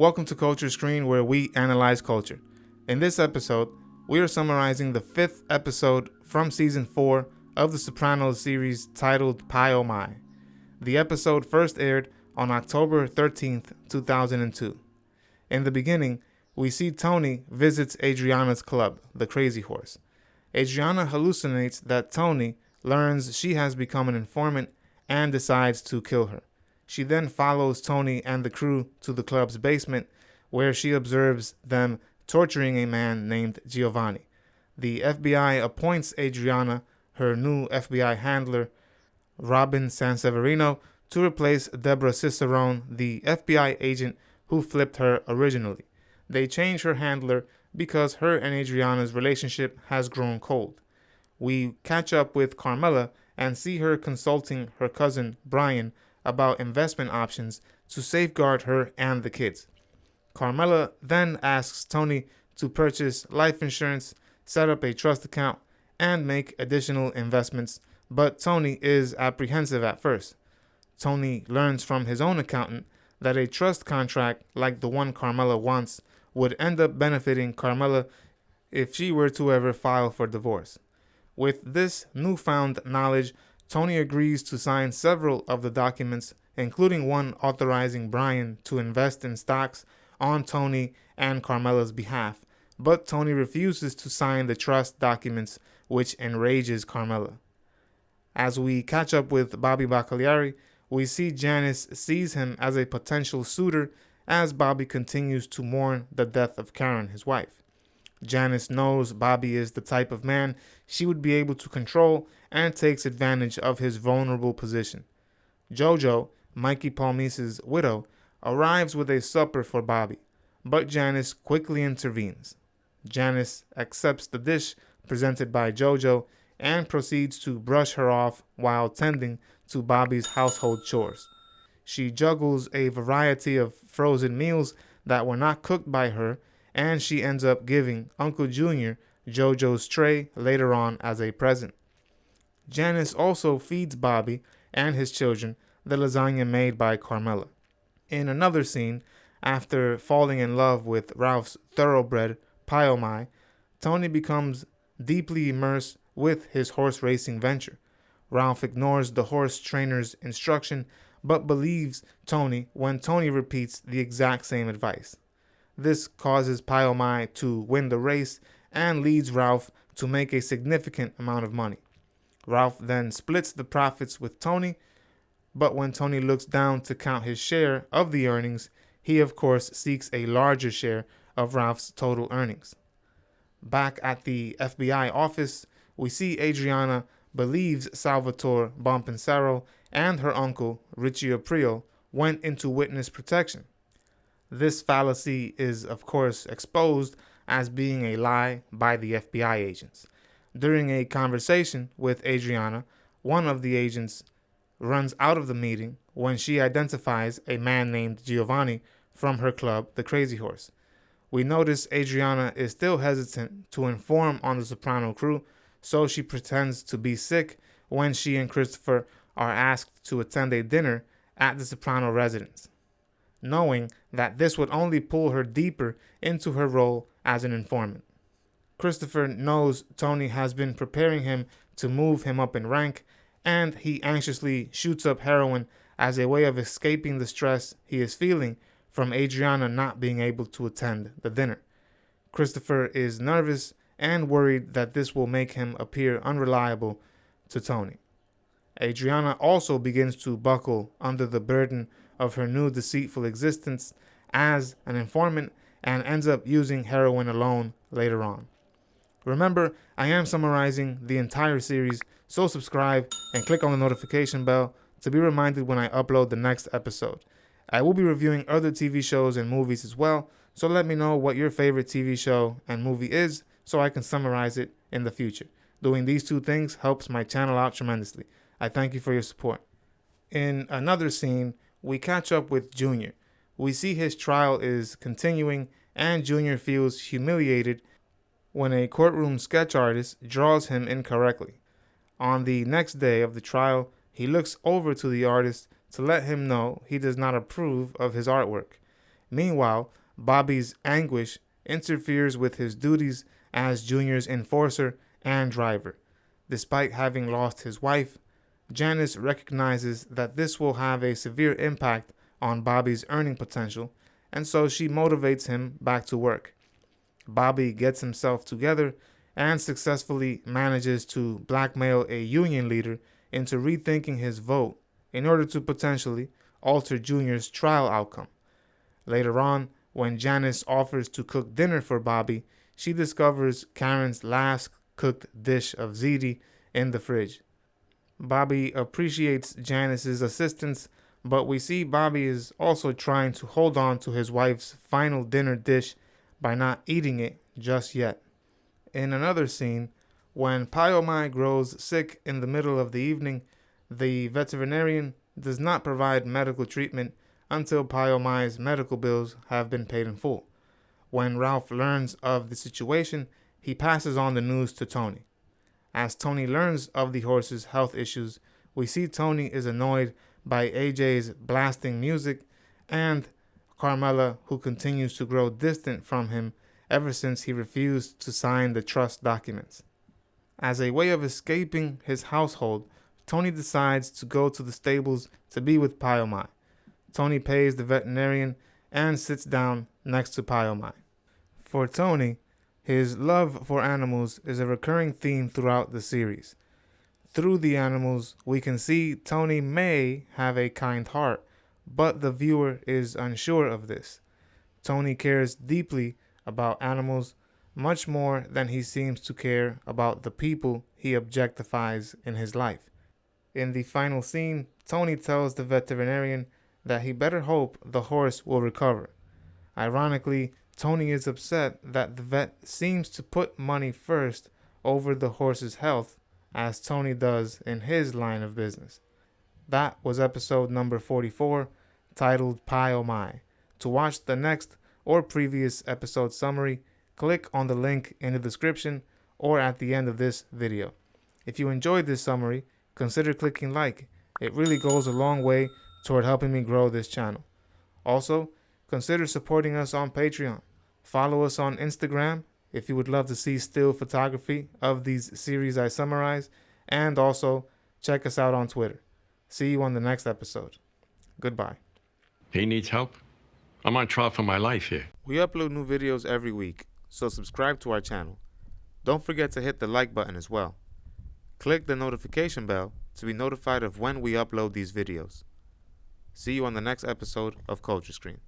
Welcome to Culture Screen, where we analyze culture. In this episode, we are summarizing the 5th episode from Season 4 of the Sopranos series titled Pie Oh My. The episode first aired on October 13th, 2002. In the beginning, we see Tony visits Adriana's club, the Crazy Horse. Adriana hallucinates that Tony learns she has become an informant and decides to kill her. She then follows Tony and the crew to the club's basement, where she observes them torturing a man named Giovanni. The FBI appoints Adriana, her new FBI handler, Robin Sanseverino, to replace Deborah Cicerone, the FBI agent who flipped her originally. They change her handler because her and Adriana's relationship has grown cold. We catch up with Carmela and see her consulting her cousin Brian about investment options to safeguard her and the kids. Carmela then asks Tony to purchase life insurance, set up a trust account, and make additional investments, but Tony is apprehensive at first. Tony learns from his own accountant that a trust contract like the one Carmela wants would end up benefiting Carmela if she were to ever file for divorce. With this newfound knowledge, Tony agrees to sign several of the documents, including one authorizing Brian to invest in stocks on Tony and Carmela's behalf, but Tony refuses to sign the trust documents, which enrages Carmela. As we catch up with Bobby Bacalieri, we see Janice sees him as a potential suitor as Bobby continues to mourn the death of Karen, his wife. Janice knows Bobby is the type of man she would be able to control and takes advantage of his vulnerable position. Jojo, Mikey Palmice's widow, arrives with a supper for Bobby, but Janice quickly intervenes. Janice accepts the dish presented by Jojo and proceeds to brush her off while tending to Bobby's household chores. She juggles a variety of frozen meals that were not cooked by her, and she ends up giving Uncle Junior Jojo's tray later on as a present. Janice also feeds Bobby and his children the lasagna made by Carmela. In another scene, after falling in love with Ralph's thoroughbred Pie Oh My, Tony becomes deeply immersed with his horse racing venture. Ralph ignores the horse trainer's instruction but believes Tony when Tony repeats the exact same advice. This causes Pie Oh My to win the race and leads Ralph to make a significant amount of money. Ralph then splits the profits with Tony, but when Tony looks down to count his share of the earnings, he of course seeks a larger share of Ralph's total earnings. Back at the FBI office, we see Adriana believes Salvatore Bompensero and her uncle, Richie Aprile, went into witness protection. This fallacy is, of course, exposed as being a lie by the FBI agents. During a conversation with Adriana, one of the agents runs out of the meeting when she identifies a man named Giovanni from her club, the Crazy Horse. We notice Adriana is still hesitant to inform on the Soprano crew, so she pretends to be sick when she and Christopher are asked to attend a dinner at the Soprano residence, knowing that this would only pull her deeper into her role as an informant. Christopher knows Tony has been preparing him to move him up in rank, and he anxiously shoots up heroin as a way of escaping the stress he is feeling from Adriana not being able to attend the dinner. Christopher is nervous and worried that this will make him appear unreliable to Tony. Adriana also begins to buckle under the burden of her new deceitful existence as an informant and ends up using heroin alone later on. Remember, I am summarizing the entire series, so subscribe and click on the notification bell to be reminded when I upload the next episode. I will be reviewing other TV shows and movies as well, so let me know what your favorite TV show and movie is so I can summarize it in the future. Doing these two things helps my channel out tremendously. I thank you for your support. In another scene, we catch up with Junior. We see his trial is continuing and Junior feels humiliated when a courtroom sketch artist draws him incorrectly. On the next day of the trial, he looks over to the artist to let him know he does not approve of his artwork. Meanwhile, Bobby's anguish interferes with his duties as Junior's enforcer and driver. Despite having lost his wife, Janice recognizes that this will have a severe impact on Bobby's earning potential, and so she motivates him back to work. Bobby gets himself together and successfully manages to blackmail a union leader into rethinking his vote in order to potentially alter Junior's trial outcome. Later on, when Janice offers to cook dinner for Bobby, she discovers Karen's last cooked dish of ziti in the fridge. Bobby appreciates Janice's assistance, but we see Bobby is also trying to hold on to his wife's final dinner dish by not eating it just yet. In another scene, when Pyomai grows sick in the middle of the evening, the veterinarian does not provide medical treatment until Pyomai's medical bills have been paid in full. When Ralph learns of the situation, he passes on the news to Tony. As Tony learns of the horse's health issues, we see Tony is annoyed by AJ's blasting music and Carmela, who continues to grow distant from him ever since he refused to sign the trust documents. As a way of escaping his household, Tony decides to go to the stables to be with Pyomai. Tony pays the veterinarian and sits down next to Pyomai. For Tony, his love for animals is a recurring theme throughout the series. Through the animals, we can see Tony may have a kind heart, but the viewer is unsure of this. Tony cares deeply about animals, much more than he seems to care about the people he objectifies in his life. In the final scene, Tony tells the veterinarian that he better hope the horse will recover. Ironically, Tony is upset that the vet seems to put money first over the horse's health, as Tony does in his line of business. That was episode number 44, titled Pyomai. To watch the next or previous episode summary, click on the link in the description or at the end of this video. If you enjoyed this summary, consider clicking like. It really goes a long way toward helping me grow this channel. Also, consider supporting us on Patreon. Follow us on Instagram if you would love to see still photography of these series I summarize, and also check us out on Twitter. See you on the next episode. Goodbye. He needs help. I'm on trial for my life here. We upload new videos every week, so subscribe to our channel. Don't forget to hit the like button as well. Click the notification bell to be notified of when we upload these videos. See you on the next episode of Culture Screen.